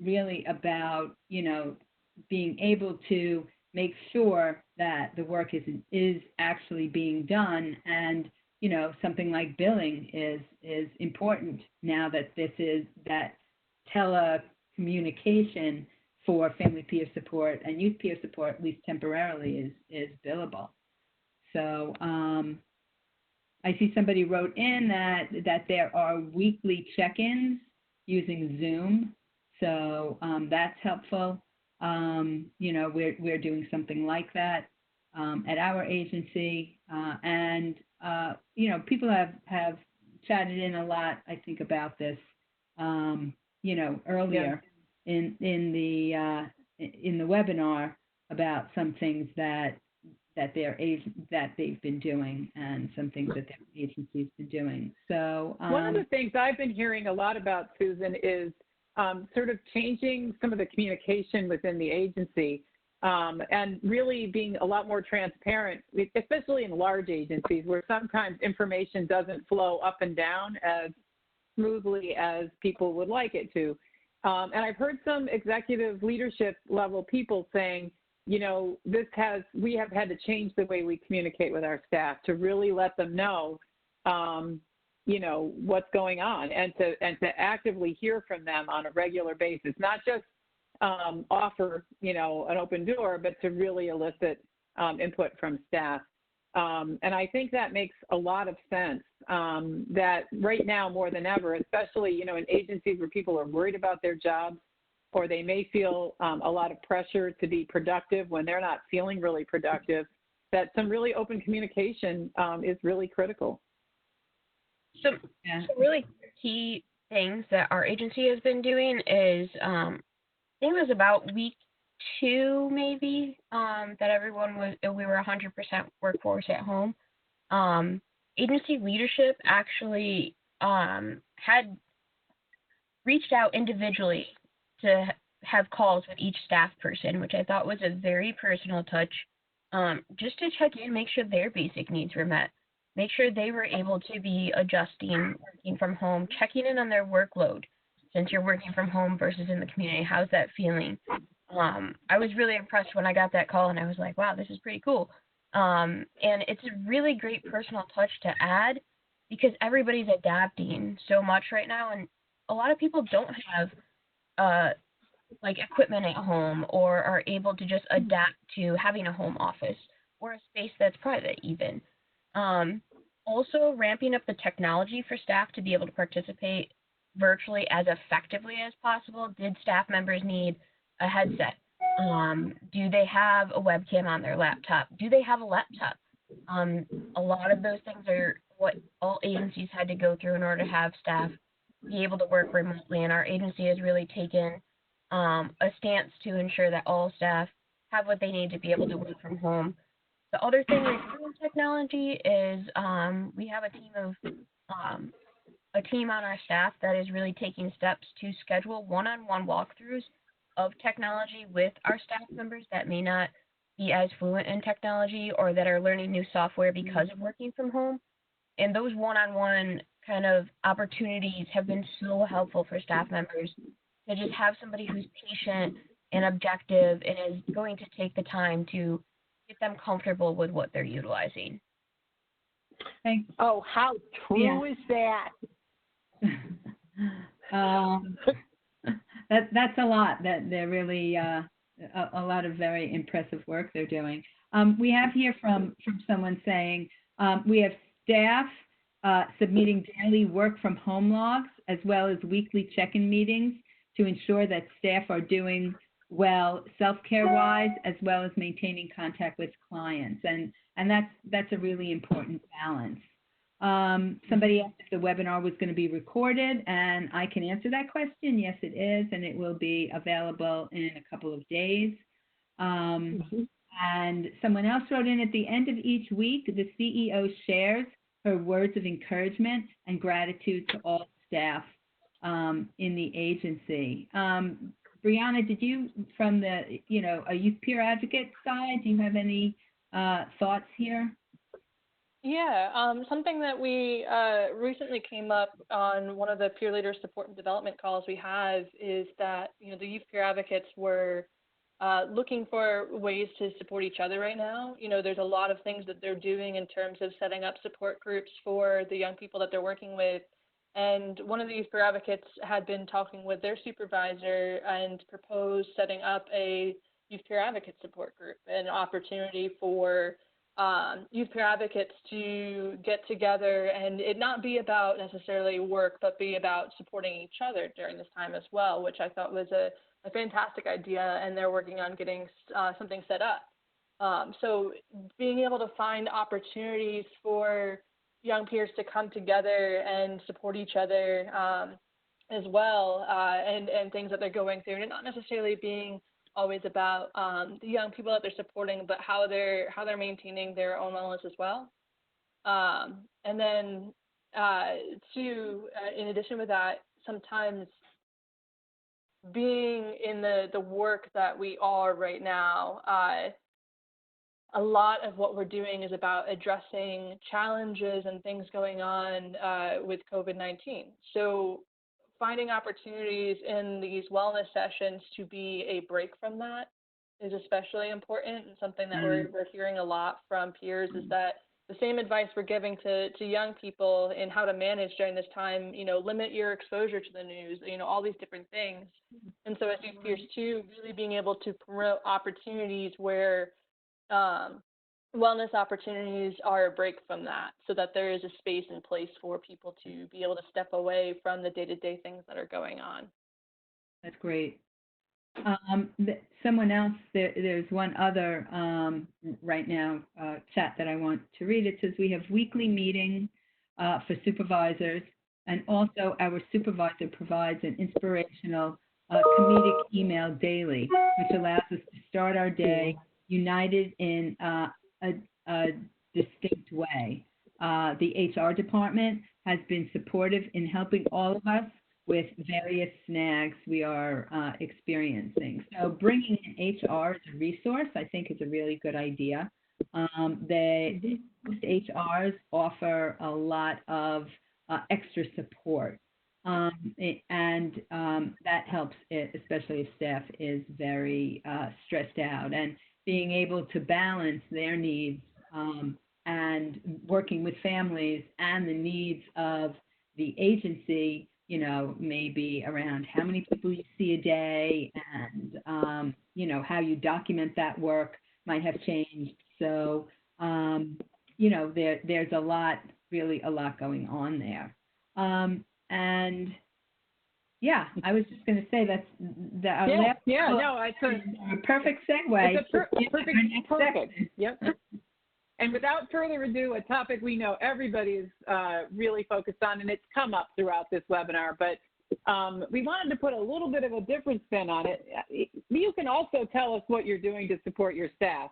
really about being able to make sure that the work is actually being done, and something like billing is important now that that telecommunication for family peer support and youth peer support, at least temporarily, is billable. So I see somebody wrote in that there are weekly check-ins using Zoom, so that's helpful. We're doing something like that at our agency, and people have chatted in a lot, I think, about this, earlier in the webinar about some things that they've been doing and some things that their agency's been doing. So one of the things I've been hearing a lot about, Susan, is sort of changing some of the communication within the agency, and really being a lot more transparent, especially in large agencies where sometimes information doesn't flow up and down as smoothly as people would like it to. And I've heard some executive leadership level people saying, we have had to change the way we communicate with our staff to really let them know, what's going on, and to actively hear from them on a regular basis, not just offer, an open door, but to really elicit input from staff. And I think that makes a lot of sense, that right now more than ever, especially, in agencies where people are worried about their jobs, or they may feel a lot of pressure to be productive when they're not feeling really productive, that some really open communication is really critical. Some really key things that our agency has been doing is, I think it was about week 2 maybe, that we were 100% workforce at home. Agency leadership actually had reached out individually to have calls with each staff person, which I thought was a very personal touch, just to check in, make sure their basic needs were met, make sure they were able to be adjusting, working from home, checking in on their workload. Since you're working from home versus in the community, how's that feeling? I was really impressed when I got that call, and I was like, wow, this is pretty cool. And it's a really great personal touch to add, because everybody's adapting so much right now, and a lot of people don't have equipment at home, or are able to just adapt to having a home office or a space that's private even. Also, ramping up the technology for staff to be able to participate virtually as effectively as possible. Did staff members need a headset? Do they have a webcam on their laptop? Do they have a laptop? A lot of those things are what all agencies had to go through in order to have staff be able to work remotely, and our agency has really taken a stance to ensure that all staff have what they need to be able to work from home. The other thing with technology is we have a team on our staff that is really taking steps to schedule one-on-one walkthroughs of technology with our staff members that may not be as fluent in technology or that are learning new software because of working from home. And those one-on-one kind of opportunities have been so helpful for staff members to just have somebody who's patient and objective and is going to take the time to get them comfortable with what they're utilizing. Thanks. Oh, how true is that? That's a lot. That they're really a lot of very impressive work they're doing. We have here from someone saying we have staff submitting daily work from home logs as well as weekly check-in meetings to ensure that staff are doing well self-care wise as well as maintaining contact with clients, and that's a really important balance. Somebody asked if the webinar was going to be recorded, and I can answer that question. Yes, it is, and it will be available in a couple of days. And someone else wrote in, at the end of each week, the CEO shares her words of encouragement and gratitude to all staff in the agency. Brianna, did you, from the, a youth peer advocate side, do you have any thoughts here? Yeah, something that we recently came up on one of the peer leader support and development calls we have is that, the youth peer advocates were looking for ways to support each other right now. There's a lot of things that they're doing in terms of setting up support groups for the young people that they're working with. And one of the youth peer advocates had been talking with their supervisor and proposed setting up a youth peer advocate support group, an opportunity for youth peer advocates to get together and it not be about necessarily work, but be about supporting each other during this time as well, which I thought was a fantastic idea, and they're working on getting something set up. So being able to find opportunities for young peers to come together and support each other as well, and things that they're going through, and not necessarily being always about the young people that they're supporting, but how they're maintaining their own wellness as well. And then in addition with that, sometimes being in the work that we are right now, a lot of what we're doing is about addressing challenges and things going on with COVID-19. So finding opportunities in these wellness sessions to be a break from that is especially important, and something that we're hearing a lot from peers is that the same advice we're giving to young people in how to manage during this time, limit your exposure to the news, all these different things. And so as youth peers too, really being able to promote opportunities where wellness opportunities are a break from that, so that there is a space in place for people to be able to step away from the day-to-day things that are going on. That's great. Someone else, there's one other right now chat that I want to read. It says we have weekly meetings for supervisors, and also our supervisor provides an inspirational comedic email daily, which allows us to start our day united in a distinct way. The HR department has been supportive in helping all of us with various snags we are experiencing. So bringing in HR as a resource, I think, is a really good idea. Most HRs offer a lot of extra support, and that helps, especially if staff is very stressed out. And being able to balance their needs and working with families and the needs of the agency, maybe around how many people you see a day and, how you document that work might have changed. So, there's really a lot going on there. And yeah, I was just going to say that's a perfect segue. It's perfect. Yep. And without further ado, a topic we know everybody is really focused on, and it's come up throughout this webinar, but we wanted to put a little bit of a different spin on it. You can also tell us what you're doing to support your staff,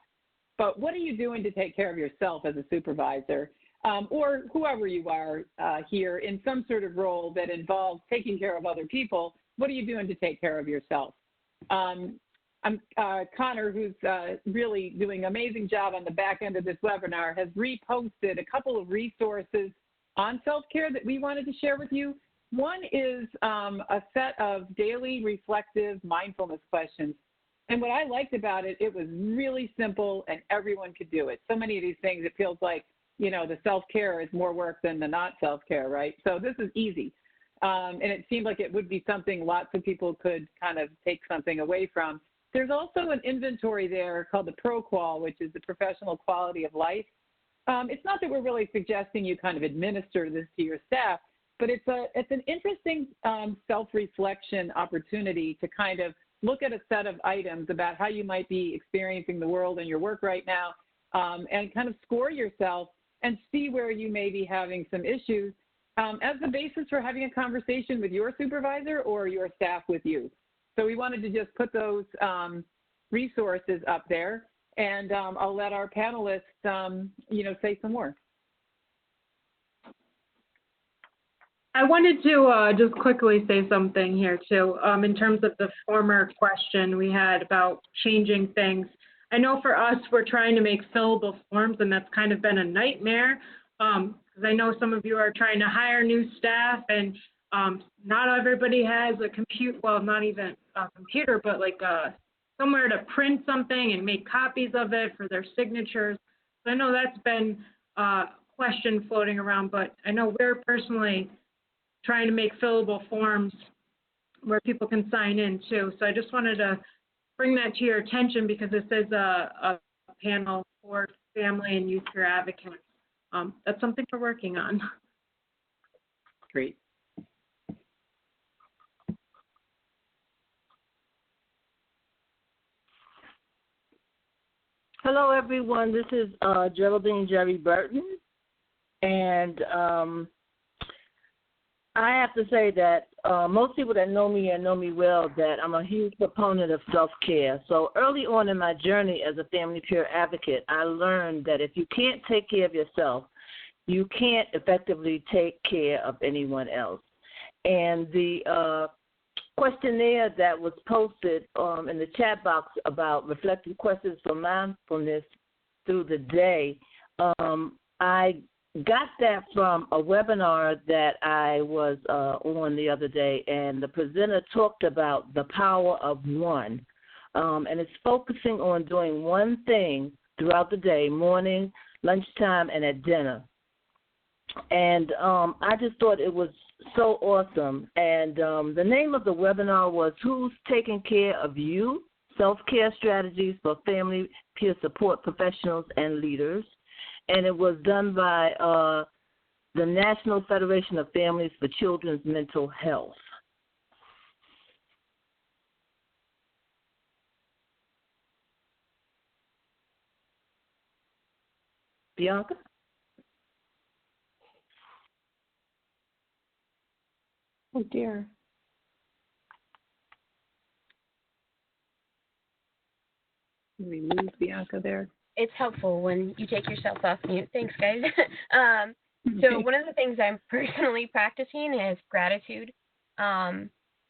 but what are you doing to take care of yourself as a supervisor, or whoever you are here in some sort of role that involves taking care of other people? What are you doing to take care of yourself? Connor, who's really doing an amazing job on the back end of this webinar, has reposted a couple of resources on self-care that we wanted to share with you. One is a set of daily reflective mindfulness questions. And what I liked about it, it was really simple and everyone could do it. So many of these things, it feels like, you know, the self-care is more work than the not self-care, right? So this is easy. And it seemed like it would be something lots of people could kind of take something away from. There's also an inventory there called the ProQual, which is the professional quality of life. It's not that we're really suggesting you kind of administer this to your staff, but it's an interesting self-reflection opportunity to kind of look at a set of items about how you might be experiencing the world and your work right now, and kind of score yourself and see where you may be having some issues as the basis for having a conversation with your supervisor or your staff with you. So we wanted to just put those resources up there, and I'll let our panelists, you know, say some more. I wanted to just quickly say something here too, in terms of the former question we had about changing things. I know for us, we're trying to make fillable forms, and that's kind of been a nightmare, because I know some of you are trying to hire new staff, and not everybody has a well, not even a computer, but like somewhere to print something and make copies of it for their signatures. So I know that's been a question floating around, but I know we're personally trying to make fillable forms where people can sign in too. So I just wanted to bring that to your attention because this is a panel for family and youth care advocates. That's something we're working on. Great. Hello, everyone. This is Geraldine Jerry Burton, and I have to say that most people that know me and know me well, that I'm a huge proponent of self-care. So early on in my journey as a family peer advocate, I learned that if you can't take care of yourself, you can't effectively take care of anyone else. And the questionnaire that was posted in the chat box about reflective questions for mindfulness through the day, I got that from a webinar that I was on the other day, and the presenter talked about the power of one, and it's focusing on doing one thing throughout the day, morning, lunchtime, and at dinner. And I just thought it was so awesome. And the name of the webinar was Who's Taking Care of You? Self-Care Strategies for Family Peer Support Professionals and Leaders. And it was done by the National Federation of Families for Children's Mental Health. Bianca? Oh, dear. Can we lose Bianca there? It's helpful when you take yourself off mute. Thanks, guys. So one of the things I'm personally practicing is gratitude, and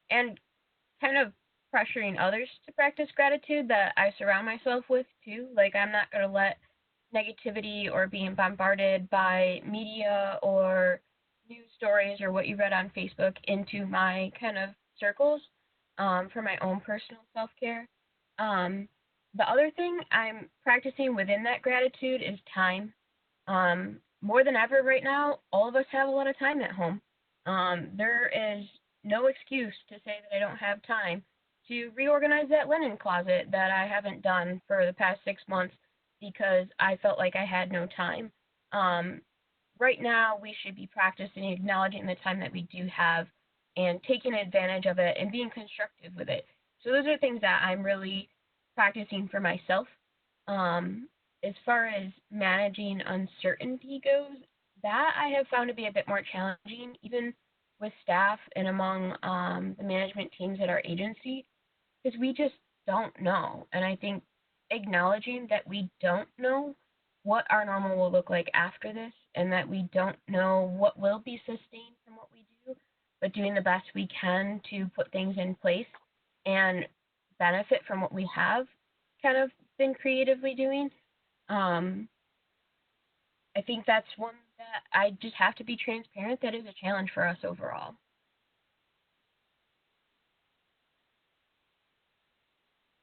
kind of pressuring others to practice gratitude that I surround myself with too. Like, I'm not going to let negativity or being bombarded by media or news stories or what you read on Facebook into my kind of circles for my own personal self-care. The other thing I'm practicing within that gratitude is time. More than ever right now, all of us have a lot of time at home. There is no excuse to say that I don't have time to reorganize that linen closet that I haven't done for the past 6 months because I felt like I had no time. Right now, we should be practicing acknowledging the time that we do have and taking advantage of it and being constructive with it. So those are things that I'm really practicing for myself. As far as managing uncertainty goes, that I have found to be a bit more challenging, even with staff and among the management teams at our agency, because we just don't know. And I think acknowledging that we don't know what our normal will look like after this, and that we don't know what will be sustained from what we do, but doing the best we can to put things in place and benefit from what we have kind of been creatively doing. I think that's one that I just have to be transparent. That is a challenge for us overall.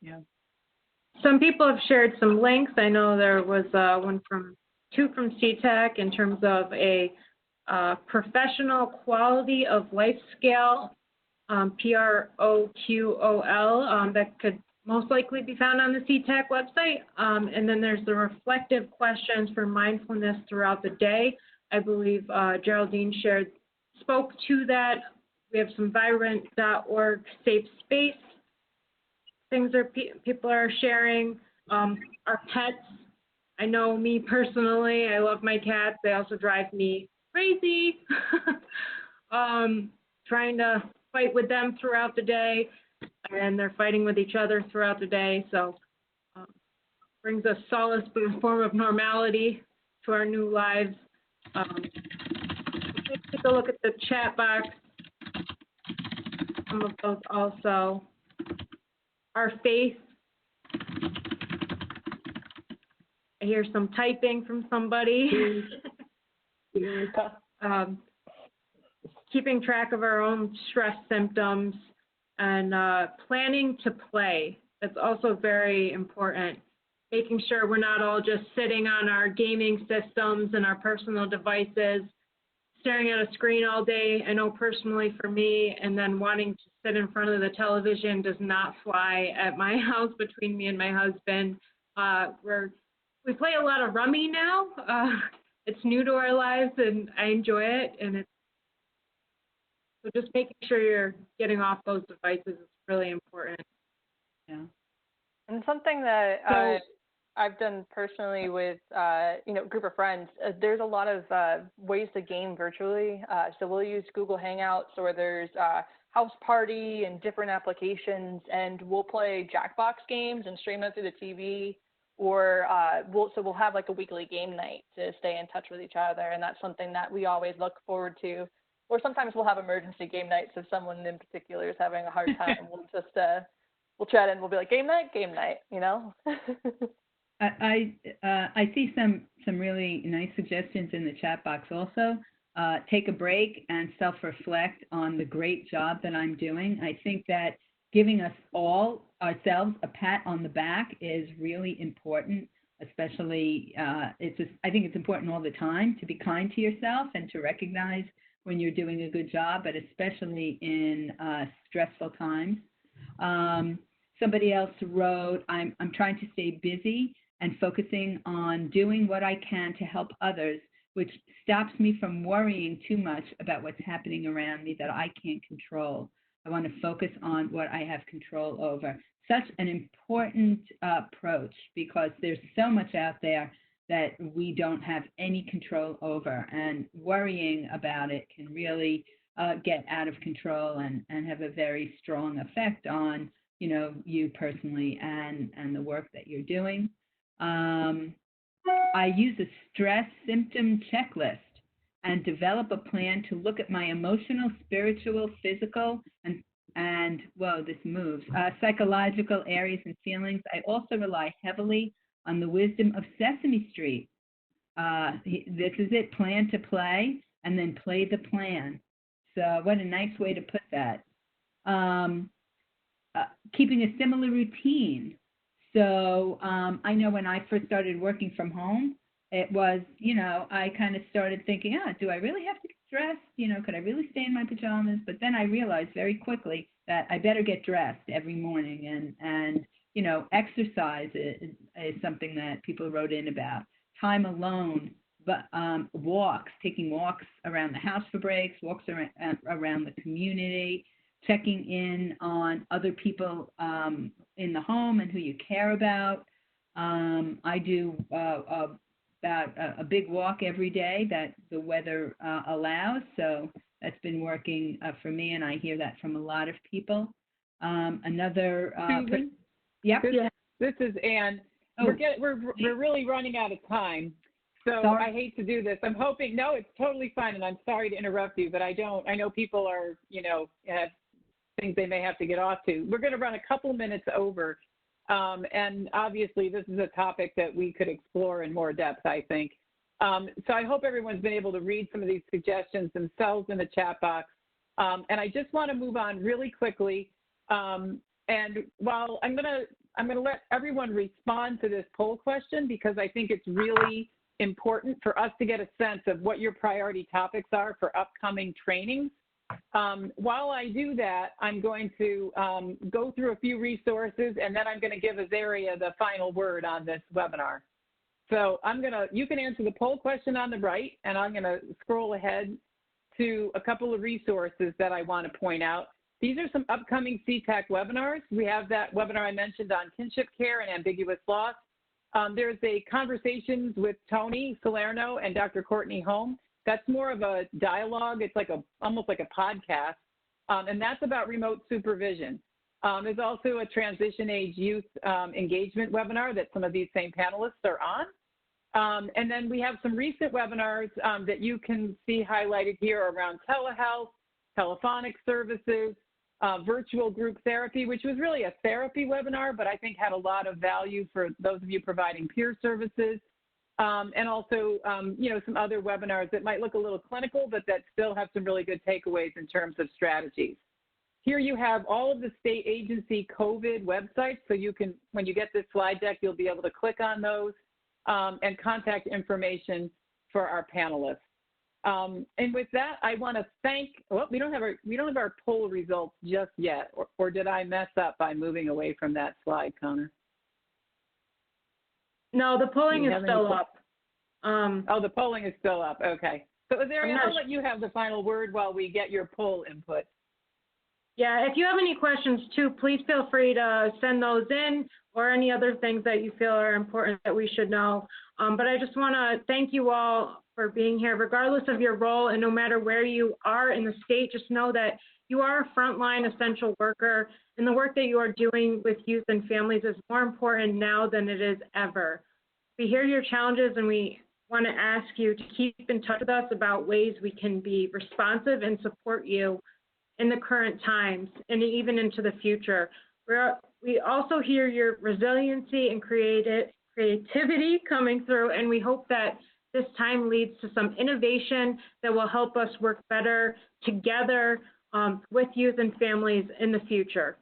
Yeah. Some people have shared some links. I know there was two from CTEC in terms of a professional quality of life scale, PROQOL, that could most likely be found on the CTEC website. And then there's the reflective questions for mindfulness throughout the day. I believe Geraldine spoke to that. We have some vibrant.org safe space. Things people are sharing. Our pets. I know me personally, I love my cats. They also drive me crazy. Trying to fight with them throughout the day, and they're fighting with each other throughout the day. So brings us solace, but a form of normality to our new lives. Take a look at the chat box. Some of those also. Our faith. I hear some typing from somebody. Keeping track of our own stress symptoms and planning to play. That's also very important. Making sure we're not all just sitting on our gaming systems and our personal devices, staring at a screen all day. I know personally for me, and then wanting to sit in front of the television does not fly at my house between me and my husband. We play a lot of rummy now. It's new to our lives, and I enjoy it. And so just making sure you're getting off those devices is really important. Yeah. And something that I've done personally with a group of friends, there's a lot of ways to game virtually. So we'll use Google Hangouts, or there's House Party and different applications, and we'll play Jackbox games and stream them through the TV. Or we'll have like a weekly game night to stay in touch with each other, and that's something that we always look forward to. Or sometimes we'll have emergency game nights if someone in particular is having a hard time. We'll just we'll chat and we'll be like, game night, you know. I see some really nice suggestions in the chat box also. Take a break and self-reflect on the great job that I'm doing. I think that giving ourselves a pat on the back is really important, especially I think it's important all the time to be kind to yourself and to recognize when you're doing a good job, but especially in stressful times. Somebody else wrote, I'm trying to stay busy and focusing on doing what I can to help others, which stops me from worrying too much about what's happening around me that I can't control. I want to focus on what I have control over. Such an important approach, because there's so much out there that we don't have any control over, and worrying about it can really get out of control and have a very strong effect on you personally and the work that you're doing. I use a stress symptom checklist and develop a plan to look at my emotional, spiritual, physical, and psychological areas and feelings. I also rely heavily on the wisdom of Sesame Street. This is it, plan to play, and then play the plan. So what a nice way to put that. Keeping a similar routine. So I know when I first started working from home, it was, I kind of started thinking, do I really have to get dressed? Could I really stay in my pajamas? But then I realized very quickly that I better get dressed every morning. And exercise is something that people wrote in about. Time alone, but taking walks around the house for breaks, walks around the community, checking in on other people in the home and who you care about. I do about a big walk every day that the weather allows, so that's been working for me, and I hear that from a lot of people. Susan? Yep. This is Ann. Oh. We're really running out of time, so sorry. I hate to do this. I'm hoping, no, it's totally fine, and I'm sorry to interrupt you, but I know people are, have things they may have to get off to. We're going to run a couple minutes over, and obviously this is a topic that we could explore in more depth, I think. So I hope everyone's been able to read some of these suggestions themselves in the chat box. And I just want to move on really quickly. And while I'm gonna let everyone respond to this poll question, because I think it's really important for us to get a sense of what your priority topics are for upcoming trainings. While I do that, I'm going to go through a few resources, and then I'm going to give Azaria the final word on this webinar. So you can answer the poll question on the right, and I'm going to scroll ahead to a couple of resources that I want to point out. These are some upcoming CTAC webinars. We have that webinar I mentioned on kinship care and ambiguous loss. There's a Conversations with Tony Salerno and Dr. Courtney Holm. That's more of a dialogue. It's like almost like a podcast, and that's about remote supervision. There's also a transition age youth engagement webinar that some of these same panelists are on. And then we have some recent webinars that you can see highlighted here around telehealth, telephonic services, virtual group therapy, which was really a therapy webinar, but I think had a lot of value for those of you providing peer services. And also, some other webinars that might look a little clinical, but that still have some really good takeaways in terms of strategies. Here you have all of the state agency COVID websites, so you can, when you get this slide deck, you'll be able to click on those and contact information for our panelists. And with that, I want to thank. Well, we don't have our poll results just yet, or did I mess up by moving away from that slide, Connor? No, the polling is still up. Oh, the polling is still up. Okay. So, Azaria, I'll let you have the final word while we get your poll input. Yeah, if you have any questions too, please feel free to send those in, or any other things that you feel are important that we should know. But I just want to thank you all for being here, regardless of your role, and no matter where you are in the state, just know that you are a frontline essential worker, and the work that you are doing with youth and families is more important now than it is ever. We hear your challenges, and we want to ask you to keep in touch with us about ways we can be responsive and support you in the current times and even into the future. We also hear your resiliency and creativity coming through, and we hope that this time leads to some innovation that will help us work better together with youth and families in the future.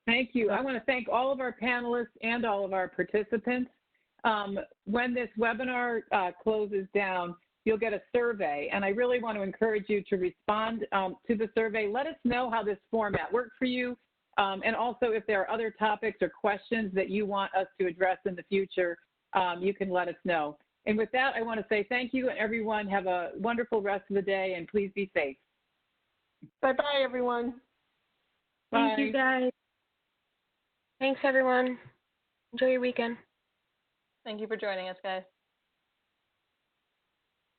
Thank you. I want to thank all of our panelists and all of our participants. When this webinar closes down, you'll get a survey, and I really want to encourage you to respond to the survey. Let us know how this format worked for you, and also if there are other topics or questions that you want us to address in the future, you can let us know. And with that, I want to say thank you, and everyone have a wonderful rest of the day, and please be safe. Bye-bye, everyone. Bye. Thank you, guys. Thanks, everyone. Enjoy your weekend. Thank you for joining us, guys.